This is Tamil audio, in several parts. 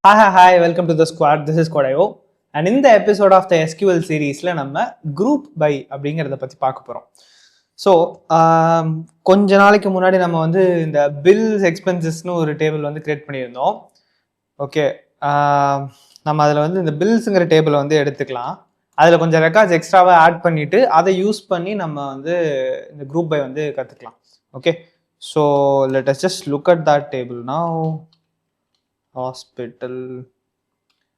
Hi, welcome to the squad. This is Kodayo. And in the episode of the SQL series, நம்ம group by அப்படிங்கிறத பற்றி பார்க்க போகிறோம். ஸோ கொஞ்ச நாளைக்கு முன்னாடி நம்ம வந்து இந்த பில்ஸ் எக்ஸ்பென்சஸ்னு ஒரு டேபிள் வந்து கிரியேட் பண்ணியிருந்தோம். ஓகே, நம்ம அதில் வந்து இந்த பில்ஸுங்கிற டேபிளை வந்து எடுத்துக்கலாம். அதில் கொஞ்சம் ரெக்கார்ட்ஸ் எக்ஸ்ட்ராவாக ஆட் பண்ணிவிட்டு அதை யூஸ் பண்ணி நம்ம வந்து இந்த குரூப் பை வந்து கற்றுக்கலாம். Okay, so let us just look at that table now. Hospital,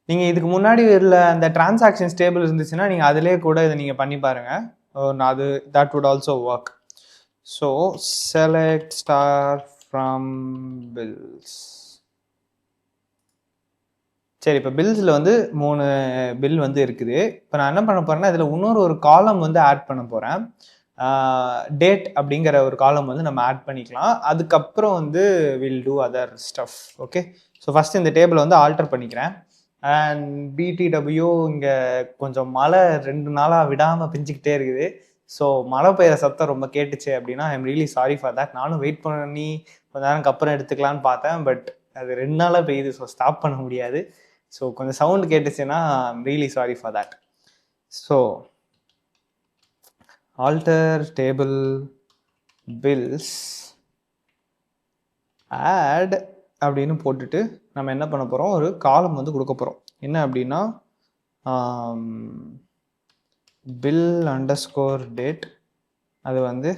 நீங்கள் இதுக்கு முன்னாடி உள்ள அந்த டிரான்சாக்ஷன்ஸ் டேபிள் இருந்துச்சுன்னா நீங்கள் அதிலே கூட இதை நீங்கள் பண்ணி பாருங்கள். அது that would also work. So select star from bills. சரி, இப்போ பில்ஸில் வந்து 3 பில் வந்து இருக்குது. இப்போ நான் என்ன பண்ண போகிறேன்னா இதில் இன்னொரு காலம் வந்து ஆட் பண்ண போகிறேன். டேட் அப்படிங்கிற ஒரு காலம் வந்து நம்ம ஆட் பண்ணிக்கலாம். அதுக்கப்புறம் வந்து will do other stuff. Okay, so first இந்த டேபிளை வந்து ஆல்டர் பண்ணிக்கிறேன். அண்ட் BTW இங்கே கொஞ்சம் மழை 2 நாளாக விடாமல் பிஞ்சிக்கிட்டே இருக்குது. ஸோ மழை பெய்கிற சத்தம் ரொம்ப கேட்டுச்சு அப்படின்னா ஐ am really sorry for that. நானும் வெயிட் பண்ணி கொஞ்ச நேரம் அப்புறம் எடுத்துக்கலான்னு பார்த்தேன், பட் அது 2 நாளாக பெய்யுது. ஸோ ஸ்டாப் பண்ண முடியாது. ஸோ கொஞ்சம் சவுண்டு கேட்டுச்சுன்னா I am really sorry for that. So alter table fields add அப்படின்னு போட்டுட்டு நம்ம என்ன பண்ண போகிறோம், ஒரு காலம் வந்து கொடுக்க போகிறோம். என்ன அப்படின்னா பில் அண்டர்ஸ்கோர் டேட். அது வந்து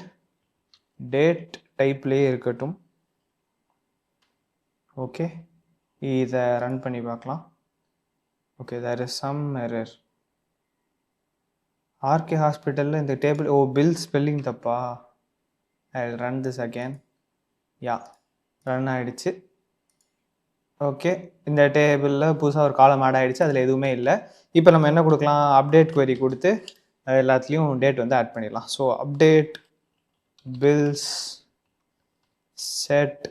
டேட் டைப்லேயே இருக்கட்டும். ஓகே, இதை ரன் பண்ணி பார்க்கலாம். Okay, there is some error. R K ஹாஸ்பிட்டலில் இந்த டேபிள் பில் ஸ்பெல்லிங் தப்பா? I run this again. Yeah, run ஆகிடுச்சு. ஓகே, இந்த டேபிளில் புதுசாக ஒரு காலம் ஆட் ஆகிடுச்சு. அதில் எதுவுமே இல்லை. இப்போ நம்ம என்ன கொடுக்கலாம், அப்டேட் query கொடுத்து எல்லாத்துலேயும் டேட் வந்து ஆட் பண்ணிடலாம். So update bills set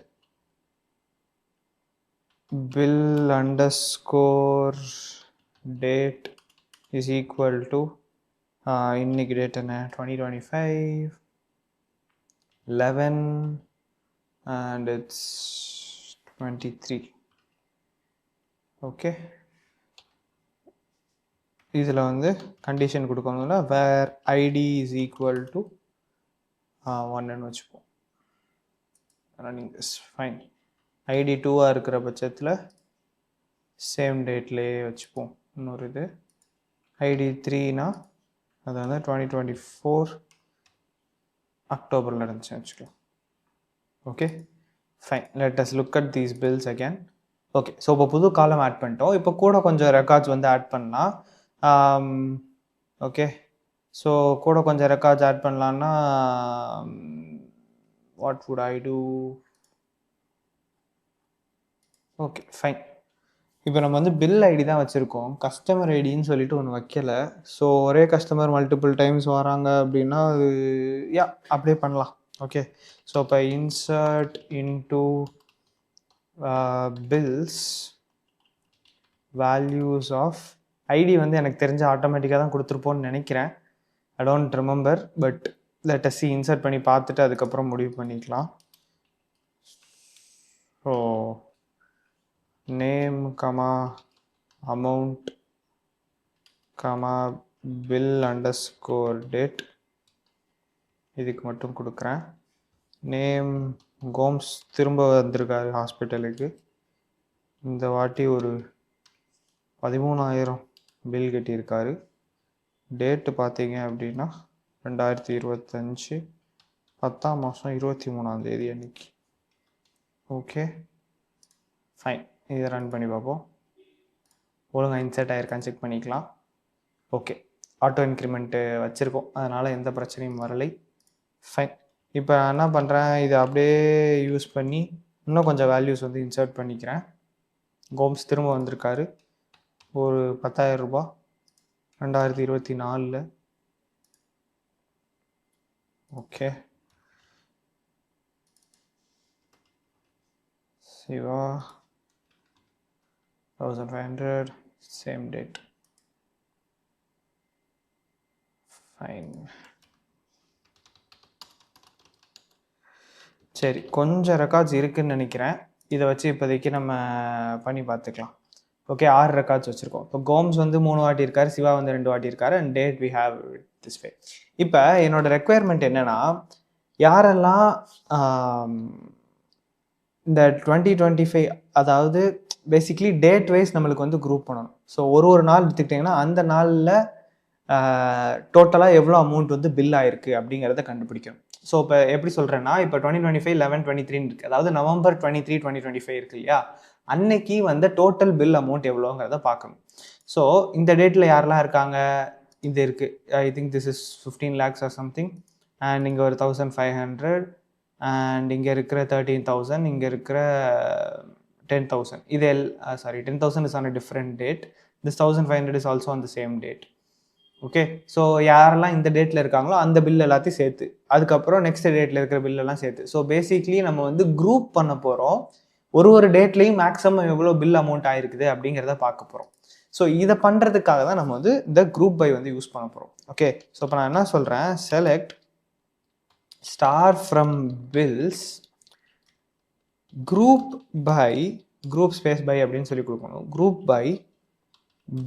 bill underscore date is equal to இன்னைக்கு டேட் என்ன, 2025 11 and it's 23. ஓகே, இதில் வந்து கண்டிஷன் கொடுக்கணும்னா வேர் ஐடி இஸ் ஈக்குவல் டு 1ன்னு வச்சுப்போம். Running is fine. ஐடி 2ஆக இருக்கிற பட்சத்தில் சேம் டேட்லேயே வச்சுப்போம். இன்னொரு இது ஐடி 3னா அது வந்து 2024 அக்டோபரில் நடந்துச்சுன்னு வச்சுக்கலாம். Okay fine, let us look at these bills again. Okay, so இப்போ புது காலம் ஆட் பண்ணிட்டோம். இப்போ கூட கொஞ்சம் ரெக்கார்ட்ஸ் வந்து ஆட் பண்ணலாம். ஓகே, ஸோ கூட கொஞ்சம் ரெக்கார்ட்ஸ் ஆட் பண்ணலான்னா what would I do? Okay fine, இப்போ நம்ம வந்து பில் ஐடி தான் வச்சுருக்கோம், கஸ்டமர் ஐடின்னு சொல்லிட்டு ஒன்று வைக்கலை. ஸோ ஒரே கஸ்டமர் மல்டிபிள் டைம்ஸ் வராங்க அப்படின்னா அது அப்படியே பண்ணலாம். ஓகே, ஸோ இப்போ insert into bills values of ID வந்து எனக்கு தெரிஞ்ச ஆட்டோமேட்டிக்காக தான் கொடுத்துருப்போன்னு நினைக்கிறேன். I don't remember, but let us see insert பண்ணி பார்த்துட்டு அதுக்கப்புறம் முடிவு பண்ணிக்கலாம். So name comma amount comma bill underscore date இதுக்கு மட்டும் கொடுக்குறேன். நேம் கோம்ஸ் திரும்ப வந்திருக்காரு ஹாஸ்பிட்டலுக்கு. இந்த வாட்டி ஒரு 13,000 பில் கட்டியிருக்காரு. டேட்டு பார்த்தீங்க அப்படின்னா 2025 10ஆம் மாதம் 23ஆம் தேதி அன்னைக்கு. ஓகே ஃபைன், இதை ரன் பண்ணி பார்ப்போம். ஒழுங்காக இன்சர்ட் ஆகிருக்கான்னு செக் பண்ணிக்கலாம். ஓகே, ஆட்டோ இன்க்ரிமெண்ட்டு வச்சுருக்கோம், அதனால் எந்த பிரச்சனையும் வரலை. ஃபைன், இப்போ நான் என்ன பண்ணுறேன், இதை அப்படியே யூஸ் பண்ணி இன்னும் கொஞ்சம் வேல்யூஸ் வந்து இன்சர்ட் பண்ணிக்கிறேன். கோம்ஸ் திரும்ப வந்திருக்காரு, ஒரு 10,000 ரூபா 2024. Okay, Siva 1500 same date. Fine, சரி கொஞ்சம் ரெக்கார்ட்ஸ் இருக்குதுன்னு நினைக்கிறேன். இதை வச்சு இப்போதைக்கு நம்ம பண்ணி பார்த்துக்கலாம். ஓகே 6 ரெக்கார்ட்ஸ் வச்சுருக்கோம். இப்போ கோம்ஸ் வந்து 3 வாட்டி இருக்காரு, சிவா வந்து 2 வாட்டி இருக்காரு and date we have this way. இப்போ என்னோட ரெக்குயர்மெண்ட் என்னன்னா, யாரெல்லாம் இந்த 2025 அதாவது பேசிக்லி டேட் வைஸ் நம்மளுக்கு வந்து குரூப் பண்ணணும். ஸோ ஒரு நாள் எடுத்துக்கிட்டிங்கன்னா அந்த நாளில் டோட்டலாக எவ்வளோ அமௌண்ட் வந்து பில் ஆயிருக்கு அப்படிங்கிறத கண்டுபிடிக்கணும். ஸோ இப்போ எப்படி சொல்கிறேன்னா, இப்போ 2025 11/23 இருக்குது, அதாவது November 23, 2025 இருக்கு இல்லையா, அன்னைக்கு வந்து டோட்டல் பில் அமௌண்ட் எவ்வளோங்கிறத பார்க்கணும். ஸோ இந்த டேட்டில் யாரெல்லாம் இருக்காங்க, இது இருக்குது, I think this is 15 lakhs or something, and இங்கே ஒரு 1500, அண்ட் இங்கே இருக்கிற 13,000, இங்கே இருக்கிற 10,000. இது sorry 10,000 is on a different date, this 1500 is also on the same date. Okay, so யாரெல்லாம் இந்த டேட்டில் இருக்காங்களோ அந்த பில் எல்லாத்தையும் சேர்த்து, அதுக்கப்புறம் நெக்ஸ்ட் டேட்டில் இருக்கிற பில்லெல்லாம் சேர்த்து. ஸோ பேசிக்லி நம்ம வந்து குரூப் பண்ண போகிறோம். ஒரு டேட்லேயும் மேக்ஸிமம் எவ்வளோ பில் அமௌண்ட் ஆயிருக்குது அப்படிங்கிறத பார்க்க போகிறோம். ஸோ இதை பண்ணுறதுக்காக தான் நம்ம வந்து இந்த குரூப் பை வந்து யூஸ் பண்ண போகிறோம். ஓகே, ஸோ இப்போ நான் என்ன சொல்கிறேன், select star from bills group by, group space by அப்படின்னு சொல்லி கொடுக்கணும், group by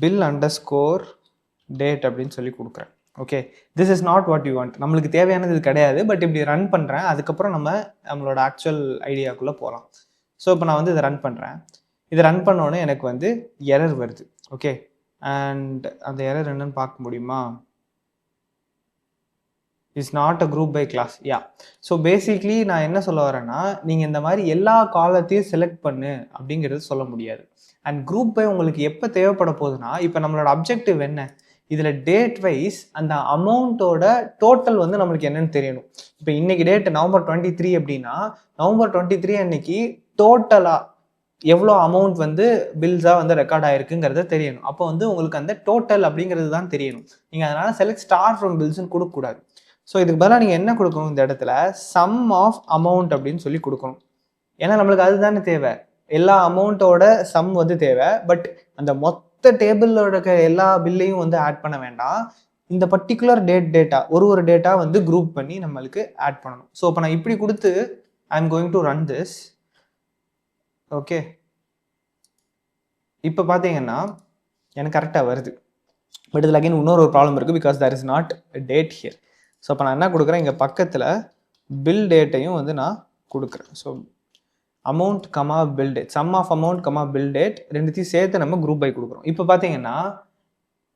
bill underscore date அப்படின்னு சொல்லி கொடுக்குறேன். Okay, this is not what you want, நம்மளுக்கு தேவையானது இது கிடையாது, பட் இப்படி ரன் பண்ணுறேன். அதுக்கப்புறம் நம்மளோட ஆக்சுவல் ஐடியாக்குள்ளே போகலாம். ஸோ இப்போ நான் வந்து இதை ரன் பண்ணுறேன். இதை ரன் பண்ணோன்னே எனக்கு வந்து எரர் வருது. ஓகே, அண்ட் அந்த எரர் என்னன்னு பார்க்க முடியுமா, is not a group by clause. Yeah, so basically நான் என்ன சொல்ல வரேன்னா, நீங்கள் இந்த மாதிரி எல்லா காலத்தையும் செலக்ட் பண்ணு அப்படிங்கிறது சொல்ல முடியாது. அண்ட் குரூப் பை உங்களுக்கு எப்போ தேவைப்பட போகுதுன்னா, இப்போ நம்மளோட அப்ஜெக்டிவ் என்ன, இதில் டேட் வைஸ் அந்த அமௌண்ட்டோட டோட்டல் வந்து நம்மளுக்கு என்னன்னு தெரியணும். இப்போ இன்னைக்கு டேட் November 23 அப்படின்னா, November 23 அன்னைக்கு டோட்டலாக எவ்வளோ அமௌண்ட் வந்து பில்ஸாக வந்து ரெக்கார்ட் ஆயிருக்குங்கிறத தெரியணும். அப்போ வந்து உங்களுக்கு அந்த டோட்டல் அப்படிங்கிறது தான் தெரியணும். நீங்கள் அதனால் செலக்ட் ஸ்டார் ஃப்ரம் பில்ஸ்ன்னு கொடுக்கக்கூடாது. ஸோ இதுக்கு பதிலாக நீங்கள் என்ன கொடுக்கணும், இந்த இடத்துல சம் ஆஃப் அமௌண்ட் அப்படின்னு சொல்லி கொடுக்கணும். ஏன்னா நம்மளுக்கு அதுதானே தேவை, எல்லா அமௌண்ட்டோட சம் வந்து தேவை. பட் அந்த மொத்த டேபிளோட இருக்க எல்லா பில்லையும் வந்து ஆட் பண்ண வேண்டாம். இந்த பர்டிகுலர் டேட்டா ஒரு டேட்டா வந்து குரூப் பண்ணி நம்மளுக்கு ஆட் பண்ணணும். ஸோ இப்போ நான் இப்படி கொடுத்து I am going to run this. Okay, இப்போ பார்த்தீங்கன்னா எனக்கு கரெக்டாக வருது. பட் இதில் அகைன் இன்னொரு ப்ராப்ளம் இருக்குது, because there is not date here. So இப்போ நான் என்ன கொடுக்குறேன், இங்கே பக்கத்தில் பில் டேட்டையும் வந்து நான் கொடுக்குறேன். So amount comma bill date, sum of amount comma bill date ரெண்டுத்தையும் சேர்த்து நம்ம குரூப் பை கொடுக்குறோம். இப்போ பார்த்தீங்கன்னா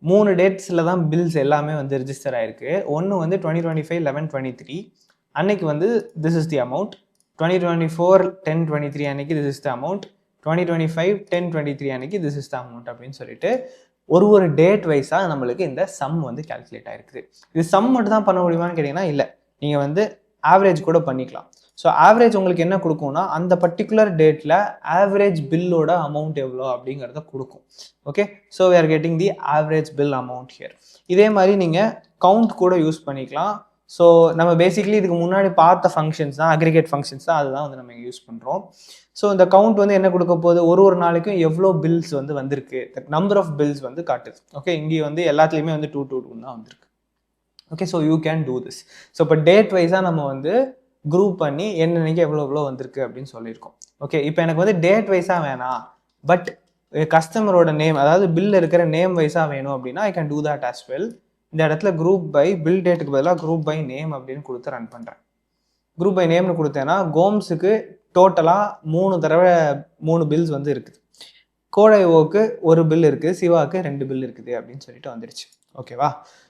3 டேட்ஸில் தான் பில்ஸ் எல்லாமே வந்து ரிஜிஸ்டர் ஆயிருக்கு. ஒன்று வந்து 2025 11/23 அன்னைக்கு வந்து திஸ் இஸ் தி அமௌண்ட், 2024 10/23 அன்னைக்கு திஸ் இஸ் த அமௌண்ட், 2025 10/23 அன்னைக்கு திஸ் இஸ் த அமௌண்ட் அப்படின்னு சொல்லிட்டு ஒரு டேட் வைஸாக நம்மளுக்கு இந்த சம் வந்து கால்குலேட் ஆயிருக்குது. இது சம் மட்டும் தான் பண்ண முடியுமான்னு கேட்டிங்கன்னா இல்லை, நீங்கள் வந்து ஆவரேஜ் கூட பண்ணிக்கலாம். ஸோ ஆவரேஜ் உங்களுக்கு என்ன கொடுக்கும்னா, அந்த பர்டிகுலர் டேட்டில் ஆவரேஜ் பில்லோட அமௌண்ட் எவ்வளோ அப்படிங்கிறத கொடுக்கும். Okay, so we are getting the average bill amount here. இதே மாதிரி நீங்கள் கவுண்ட் கூட யூஸ் பண்ணிக்கலாம். ஸோ நம்ம பேசிக்லி இதுக்கு முன்னாடி பார்த்த ஃபங்க்ஷன்ஸ் தான், அக்ரிகேட் ஃபங்க்ஷன்ஸ் தான், அதுதான் வந்து நம்ம யூஸ் பண்ணுறோம். ஸோ இந்த கவுண்ட் வந்து என்ன கொடுக்க போகுது, ஒரு நாளைக்கும் எவ்வளோ பில்ஸ் வந்து வந்திருக்கு, நம்பர் ஆஃப் பில்ஸ் வந்து காட்டுது. ஓகே, இங்கே வந்து எல்லாத்துலேயுமே வந்து 2 தான் வந்திருக்கு. Okay, so you can do this. So இப்போ டேட் வைஸாக நம்ம வந்து குரூப் பண்ணி என்னன்னைக்கு எவ்வளோ வந்திருக்கு அப்படின்னு சொல்லியிருக்கோம். ஓகே, இப்போ எனக்கு வந்து டேட் வைஸாக வேணாம், பட் கஸ்டமரோட நேம், அதாவது பில் இருக்கிற நேம் வைஸாக வேணும் அப்படின்னா I can do that as well. இந்த இடத்துல குரூப் பை பில் டேட்டுக்கு பதிலாக குரூப் பை நேம் அப்படின்னு கொடுத்து ரன் பண்ணுறேன். குரூப் பை நேம்னு கொடுத்தேன்னா கோம்ஸுக்கு டோட்டலாக 3 தடவை 3 பில்ஸ் வந்து இருக்குது, கோடைவோக்கு 1 பில் இருக்குது, சிவாவுக்கு 2 பில் இருக்குது அப்படின்னு சொல்லிட்டு வந்துடுச்சு. ஓகேவா,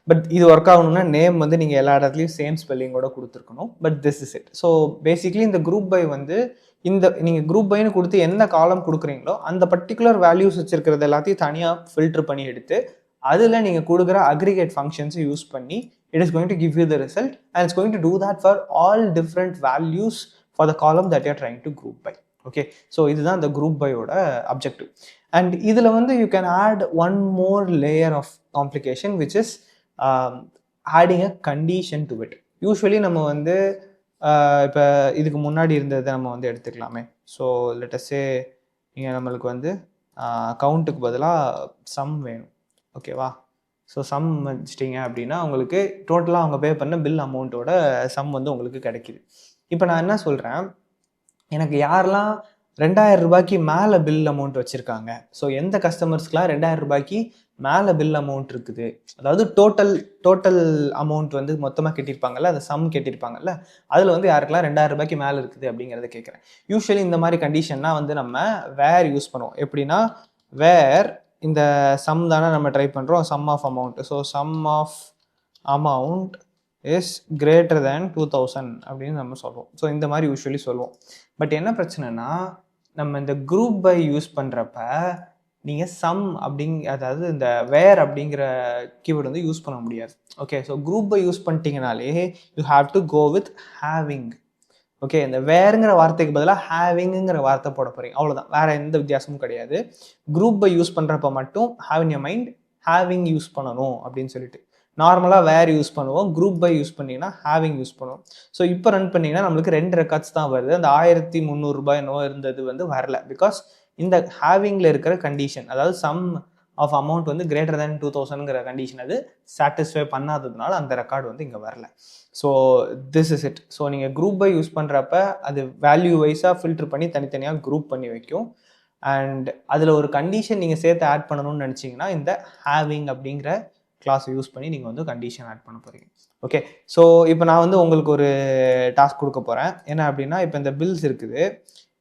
பட் இது ஒர்க் ஆகணும்னா நேம் வந்து நீங்கள் எல்லா இடத்துலையும் சேம் ஸ்பெல்லிங்கோட கொடுத்துருக்கணும். But this is it. So basically இந்த குரூப் பை வந்து நீங்கள் குரூப் பைன்னு கொடுத்து எந்த காலம் கொடுக்குறீங்களோ அந்த பர்டிகுலர் வேல்யூஸ் வச்சிருக்கிறது எல்லாத்தையும் தனியாக ஃபில்டர் பண்ணி எடுத்து அதில் நீங்கள் கொடுக்குற அக்ரிகேட் ஃபங்க்ஷன்ஸை யூஸ் பண்ணி it is going to give you the result and it's going to do that for all different values for the column that you're trying to group by. Okay, so இதுதான் இந்த குரூப் பையோட அப்ஜெக்டிவ். அண்ட் இதில் வந்து you can add one more layer of complication which is adding a condition to it. Usually நம்ம வந்து இப்போ இதுக்கு முன்னாடி இருந்ததை நம்ம வந்து எடுத்துக்கலாமே. ஸோ லெட் அஸ் சே இங்கே நம்மளுக்கு வந்து கவுண்ட்டுக்கு பதிலாக சம் வேணும். ஓகேவா, ஸோ சம் வச்சிட்டிங்க அப்படின்னா உங்களுக்கு டோட்டலாக அவங்க பே பண்ண பில் அமௌண்ட்டோட சம் வந்து உங்களுக்கு கிடைக்கிது. இப்போ நான் என்ன சொல்கிறேன், எனக்கு யாரெல்லாம் 2000 ரூபாய்க்கு மேலே பில் அமௌண்ட் வச்சுருக்காங்க. ஸோ எந்த கஸ்டமர்ஸ்க்குலாம் 2000 ரூபாய்க்கு மேலே பில் அமௌண்ட் இருக்குது, அதாவது டோட்டல் அமௌண்ட் வந்து மொத்தமாக கட்டியிருப்பாங்கல்ல, அந்த சம் கட்டியிருப்பாங்கல்ல, அதில் வந்து யாருக்கெல்லாம் 2000 ரூபாய்க்கு மேலே இருக்குது அப்படிங்கிறத கேட்குறேன். யூஸ்வலி இந்த மாதிரி கண்டிஷன்னா வந்து நம்ம வேர் யூஸ் பண்ணுவோம். எப்படின்னா வேர் இந்த சம் தானே நம்ம ட்ரை பண்ணுறோம், sum of amount. So sum of amount is greater than 2000 அப்படின்னு நம்ம சொல்லுவோம். ஸோ இந்த மாதிரி யூஸ்வலி சொல்லுவோம். பட் என்ன பிரச்சனைனா, நம்ம இந்த குரூப் பை யூஸ் பண்ணுறப்ப நீங்கள் சம் அதாவது இந்த வேர் அப்படிங்கிற கீவேர்டு வந்து யூஸ் பண்ண முடியாது. Okay, so group by use பண்ணிட்டீங்கனாலே you have to go with having. Okay, இந்த வேறுங்கிற வார்த்தைக்கு பதிலாக ஹேவிங்குங்கிற வார்த்தை போட போகிறீங்க, அவ்வளோதான், வேற எந்த வித்தியாசமும் கிடையாது. குரூப் பை யூஸ் பண்ணுறப்ப மட்டும் have in your mind having use பண்ணணும் அப்படின்னு சொல்லிட்டு. நார்மலாக வேர் யூஸ் பண்ணுவோம், குரூப் பை யூஸ் பண்ணிங்கன்னா ஹேவிங் யூஸ் பண்ணுவோம். ஸோ இப்போ ரன் பண்ணிங்கன்னா நம்மளுக்கு 2 ரெக்கார்ட்ஸ் தான் வருது. அந்த 1300 ரூபாய் என்னவோ இருந்தது வந்து வரல. பிகாஸ் இந்த ஹேவிங்கில் இருக்கிற கண்டிஷன், அதாவது சம் ஆஃப் அமௌண்ட் வந்து கிரேட்டர் தேன் 2000ங்கிற கண்டிஷன் அது சாட்டிஸ்ஃபை பண்ணாததுனால அந்த ரெக்கார்டு வந்து இங்கே வரல. So this is it. So நீங்கள் குரூப் பை யூஸ் பண்ணுறப்ப அது வேல்யூ வைஸாக ஃபில்டர் பண்ணி தனித்தனியாக குரூப் பண்ணி வைக்கும். அண்ட் அதில் ஒரு கண்டிஷன் நீங்கள் சேர்த்து ஆட் பண்ணணும்னு நினச்சிங்கன்னா இந்த ஹேவிங் அப்படிங்கிற கிளாஸை யூஸ் பண்ணி நீங்கள் வந்து கண்டிஷன் ஆட் பண்ண போகிறீங்க. ஓகே, ஸோ இப்போ நான் வந்து உங்களுக்கு ஒரு டாஸ்க் கொடுக்க போகிறேன். என்ன அப்படின்னா, இப்போ இந்த பில்ஸ் இருக்குது,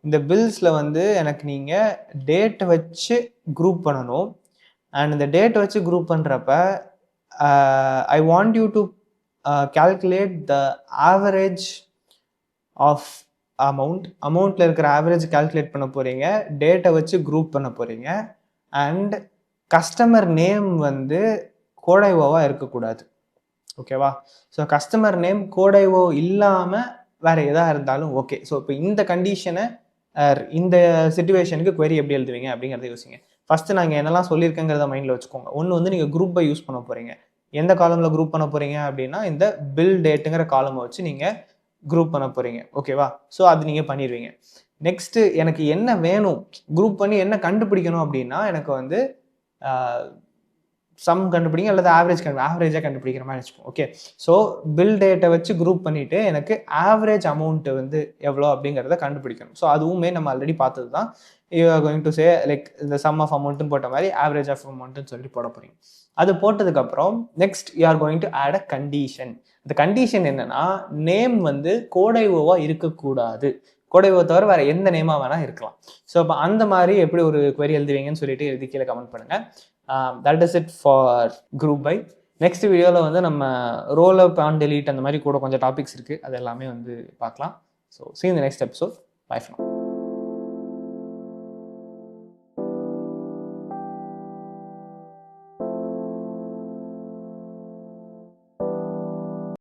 இந்த பில்ஸில் வந்து எனக்கு நீங்கள் டேட்டை வச்சு குரூப் பண்ணணும். அண்ட் இந்த டேட்டை வச்சு குரூப் பண்ணுறப்ப I want you to calculate the average of அமௌண்ட்டில் இருக்கிற ஆவரேஜ் கால்குலேட் பண்ண போகிறீங்க, டேட்டை வச்சு குரூப் பண்ண போகிறீங்க. அண்ட் கஸ்டமர் நேம் வந்து கோடைவோவாக இருக்கக்கூடாது. ஓகேவா? ஸோ கஸ்டமர் நேம் கோடைவோ இல்லாமல் வேறு எதாக இருந்தாலும் ஓகே. ஸோ இப்போ இந்த கண்டிஷனை இந்த சிச்சுவேஷனுக்கு query எப்படி எழுதுவீங்க அப்படிங்கிறத யோசிங்க. ஃபஸ்ட்டு நாங்கள் என்னெல்லாம் சொல்லியிருக்கேங்கிறத மைண்டில் வச்சுக்கோங்க. ஒன்று வந்து நீங்கள் குரூப் பை யூஸ் பண்ண போகிறீங்க. எந்த காலமில் குரூப் பண்ண போகிறீங்க அப்படின்னா இந்த பில் டேட்டுங்கிற காலமை வச்சு நீங்கள் குரூப் பண்ண போகிறீங்க. ஓகேவா? ஸோ அது நீங்கள் பண்ணிடுவீங்க. நெக்ஸ்ட்டு எனக்கு என்ன வேணும், குரூப் பண்ணி என்ன கண்டுபிடிக்கணும் அப்படின்னா, எனக்கு வந்து சம் கண்டுபிடிங்க அல்லது ஆவரேஜாக கண்டுபிடிக்கிற மாதிரி வச்சுப்போம். ஓகே, ஸோ பில் டேட்டை வச்சு குரூப் பண்ணிவிட்டு எனக்கு ஆவரேஜ் அமௌண்ட்டு வந்து எவ்வளோ அப்படிங்கிறத கண்டுபிடிக்கணும். ஸோ அதுவுமே நம்ம ஆல்ரெடி பார்த்தது தான். You are going to say like இந்த சம் ஆஃப் அமௌண்ட்டுன்னு போட்ட மாதிரி ஆவரேஜ் ஆஃப் அமௌண்ட்டுன்னு சொல்லிட்டு போட போகிறீங்க. அது போட்டதுக்கப்புறம் next you are going to add a condition. அந்த கண்டிஷன் என்னன்னா, நேம் வந்து கோடைவோவாக இருக்கக்கூடாது. கோடைவோ தவிர வேறு எந்த நேமாக வேணால் இருக்கலாம். ஸோ அப்போ அந்த மாதிரி எப்படி ஒரு query எழுதுவீங்கன்னு சொல்லிட்டு எழுதி கீழே கமெண்ட் பண்ணுங்கள். That is it for group by. Next வீடியோவில் வந்து நம்ம ரோல் அப் அண்ட் டெலீட் அந்த மாதிரி கூட கொஞ்சம் டாபிக்ஸ் இருக்குது, அது எல்லாமே வந்து பார்க்கலாம். So see you in the next episode. Bye for now.